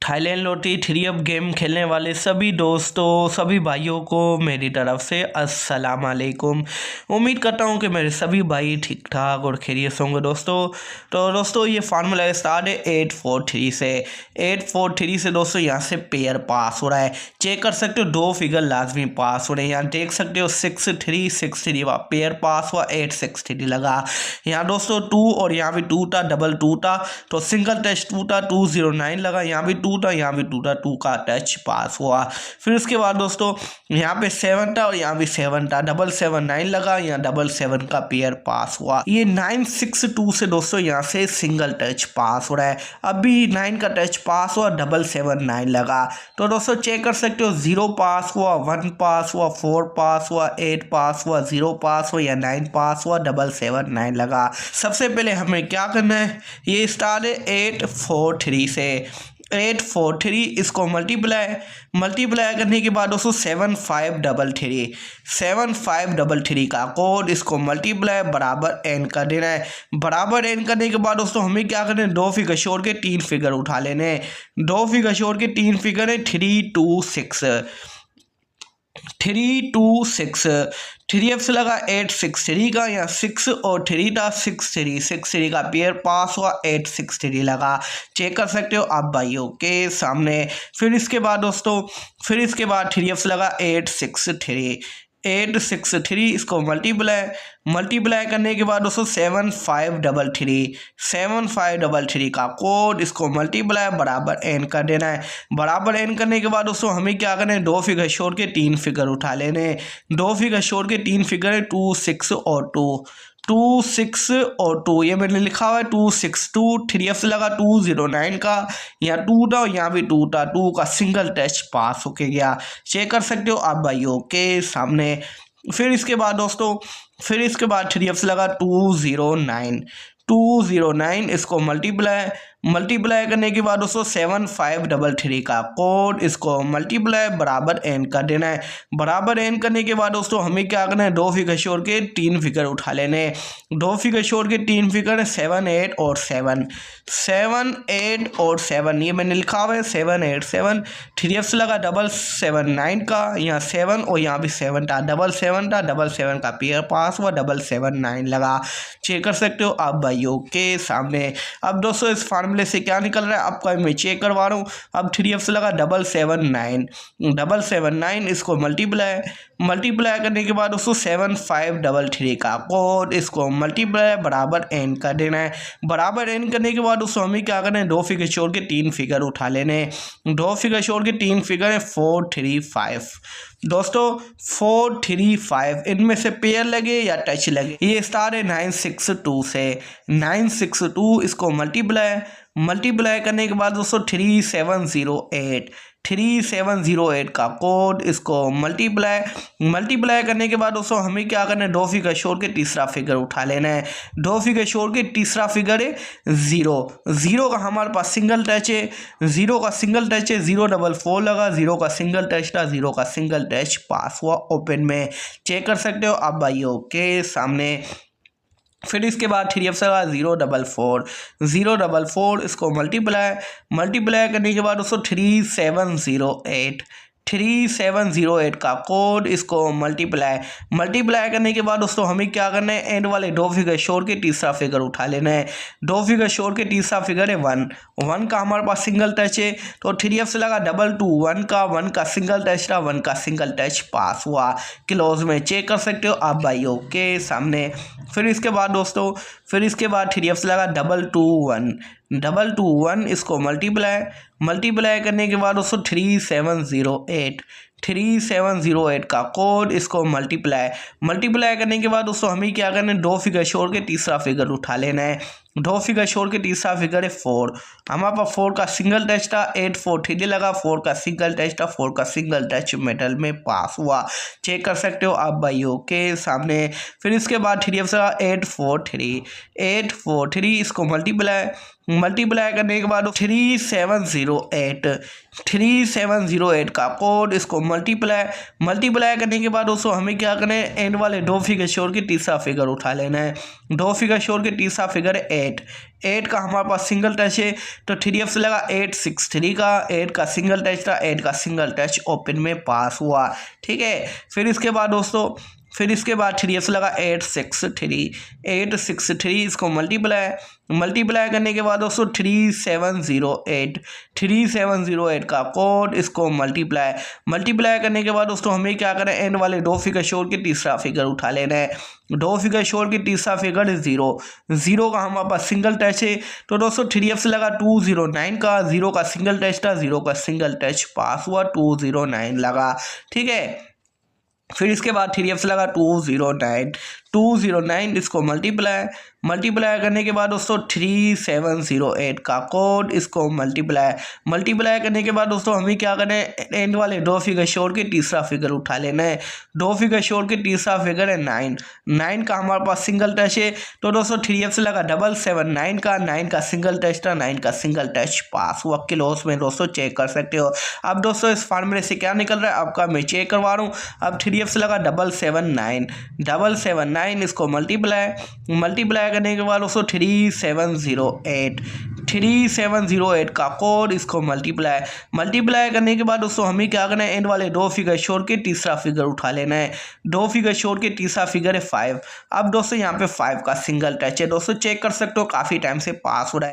Thailand लोटी 3 game खेलने वाले सभी दोस्तों सभी भाइयों को मेरी तरफ से अस्सलाम वालेकुम। उम्मीद करता हूँ कि मेरे सभी भाई ठीक ठाक और खैरियत से होंगे दोस्तों। तो दोस्तों ये फार्मूला स्टार्ट है 843 से 843 से दोस्तों यहाँ से पेयर पास हो रहा है। चेक कर सकते हो 2 फिगर लाजमी पास हो रहे हैं। यहाँ देख सकते हो 6363 पेयर पास हुआ 863 लगा। यहाँ दोस्तों 2 और यहाँ भी 2 था, डबल 2 था तो सिंगल टच 2 था 209 लगा। यहाँ भी 2 था, यहाँ भी 2 था, 2 का टच पास हुआ। फिर उसके बाद दोस्तों यहाँ पे 7 था और यहाँ भी 7 था, डबल 79 लगा। यहाँ डबल 7 का पेयर पास हुआ। ये 962 से दोस्तों यहाँ से सिंगल टच पास हो रहा है। अभी 9 का टच पास हुआ, डबल 79 लगा। तो दोस्तों चेक कर सकते हो 0 पास हुआ, 1 पास हुआ, 4 पास हुआ, 8 पास हुआ, 0 पास हुआ या 9 पास हुआ, डबल 79 लगा। सबसे पहले हमें क्या करना है, ये स्टार्ट है 843 से 843 इसको मल्टीप्लाई करने के बाद दोस्तों 7533 का कोड इसको मल्टीप्लाई बराबर एन कर देना है। बराबर एन करने के बाद दोस्तों हमें क्या करना है, 2 फिगर छोड़ के 3 फिगर उठा लेने हैं। 2 फिगर छोड़ के 3 फिगर है 326 3 से लगा 863 का। यहाँ 6 और 3 था, 63 का पेयर पास हुआ 863 लगा। चेक कर सकते हो आप भाइयों के सामने। फिर इसके बाद दोस्तों 3 से लगा 863 इसको मल्टीप्लाई करने के बाद दोस्तों 7533 का कोड इसको मल्टीप्लाई बराबर एन कर देना है। बराबर एन करने के बाद दोस्तों हमें क्या करना है, 2 फिगर छोड़ के 3 फिगर उठा लेने। 2 फिगर छोड़ के 3 फिगर है 26 और 2 ये मैंने लिखा हुआ है 262। 3 से लगा 209 का। यहाँ 2 था, यहाँ भी 2 था, 2 का सिंगल टच पास होके गया। चेक कर सकते हो आप भाइयों के सामने। फिर इसके बाद दोस्तों 3 से लगा 209 इसको मल्टीप्लाई करने के बाद दोस्तों 7533 का कोड इसको मल्टीप्लाई बराबर एन कर देना है। बराबर एन करने के बाद दोस्तों हमें क्या करना है, 2 फिगर छोड़ के 3 फिगर उठा लेने। 2 फिगर छोड़ के 3 फिगर है 7 8 और 7 ये मैंने लिखा हुआ है 7 8 7। 3 से लगा डबल 79 का। यहाँ 7 और यहाँ भी 7 था, डबल 7 था, डबल 7 का पेयर पास हुआ, डबल 79 लगा। चेक कर सकते हो आप भाइयों के सामने। अब दोस्तों इस फार्मूले से क्या निकल रहा है आपका मैं चेक करवा रहा हूँ। अब 3 से लगा डबल 79 इसको मल्टीप्लाई करने के बाद दोस्तों 7533 का कोड इसको मल्टीप्लाई बराबर एन कर देना है। बराबर एन करने के बाद दोस्तों हमें क्या करना है, 2 फिगर छोड़ के 3 फिगर उठा लेने। 2 फिगर छोड़ के 3 फिगर है 435 दोस्तों 435। इनमें से पेयर लगे या टच लगे। ये स्टार है 962 से 962 इसको मल्टीप्लाई करने के बाद दोस्तों 3708 का कोड इसको मल्टीप्लाई करने के बाद दोस्तों हमें क्या करना है, 2 फिगर छोड़ के तीसरा फिगर उठा लेना है। 2 फिगर छोड़ के तीसरा फिगर है 0 का हमारे पास सिंगल टच है। 0 का सिंगल टच है 044 लगा। 0 का सिंगल टच था, 0 का सिंगल टच पास हुआ ओपन में। चेक कर सकते हो आप भाइयों के सामने। फिर इसके बाद 3 से लगा 044 इसको मल्टीप्लाई करने के बाद उसको 3708 का कोड इसको मल्टीप्लाई करने के बाद दोस्तों हमें क्या करना है, एंड वाले 2 फिगर छोड़ के तीसरा फिगर उठा लेना है। 2 फिगर छोड़ के तीसरा फिगर है 1 का हमारे पास सिंगल टच है तो 3 से लगा डबल 2 1 का सिंगल टच था, 1 का सिंगल टच पास हुआ क्लोज में। चेक कर सकते हो आप भाइयों के सामने। फिर इसके बाद दोस्तों 3 से लगा डबल 2 1 इसको मल्टीप्लाई करने के बाद दोस्तों 3708 का कोड इसको मल्टीप्लाई करने के बाद दोस्तों हमें क्या करना है, 2 फिगर छोड़ के तीसरा फिगर उठा लेना है। 2 फिगर छोड़ के तीसरा फिगर है 4। हमारे पास 4 का सिंगल टच था 843 लगा। 4 का सिंगल टच था, 4 का सिंगल टच मेटल में पास हुआ। चेक कर सकते हो आप भाइयों के सामने। फिर इसके बाद 3 से 843 इसको मल्टीप्लाई करने के बाद 3708 का कोड इसको मल्टीप्लाई करने के बाद दोस्तों हमें क्या करना है, एंड वाले 2 फिगर छोड़ के तीसरा फिगर उठा लेना है। 2 फिगर छोड़ के तीसरा फिगर है 8। 8 का हमारे पास सिंगल टच है तो 3F से लगा 863 का, 8 का सिंगल टच था, 8 का सिंगल टच ओपन में पास हुआ। ठीक है, फिर इसके बाद दोस्तों 3F लगा 863, 863 इसको मल्टीप्लाई करने के बाद दोस्तों 3708 का कोड, इसको मल्टीप्लाई करने के बाद दोस्तों हमें क्या करना है, एंड वाले दो फिगर छोड़ के तीसरा फिगर उठा लेना है। दो फिगर छोड़ के तीसरा फिगर 0 का हमारे पास सिंगल टच है तो दोस्तों 3F से लगा 209 का, 0 का सिंगल टच था, 0 का सिंगल टच पास हुआ, 209 लगा। ठीक है, फिर इसके बाद 3F से लगा 209 इसको मल्टीप्लाई करने के बाद दोस्तों 3708 का कोड, इसको मल्टीप्लाई करने के बाद दोस्तों हमें क्या करना है, एंड वाले दो फिगर छोड़ के तीसरा फिगर उठा लेना है। दो फिगर छोड़ के तीसरा फिगर है 9 का हमारे पास सिंगल टच है तो दोस्तों 3F से लगा 779 का, 9 का सिंगल टच था, 9 का सिंगल टच पास हुआ। क्लोज में दोस्तों चेक कर सकते हो। अब दोस्तों इस फार्मूले से क्या निकल रहा है आपका मैं चेक करवा रहा हूँ। अब 3F से लगा 779 इसको मल्टीप्लाई करने के बाद दोस्तों 3708 का कोड, इसको मल्टीप्लाई करने के बाद दोस्तों हमें क्या करना है, एंड वाले दो फिगर छोड़ के तीसरा फिगर उठा लेना है। दो फिगर छोड़ के तीसरा फिगर है 5। अब दोस्तों यहाँ पे 5 का सिंगल टच है, दोस्तों चेक कर सकते हो काफ़ी टाइम से पास हो रहा है।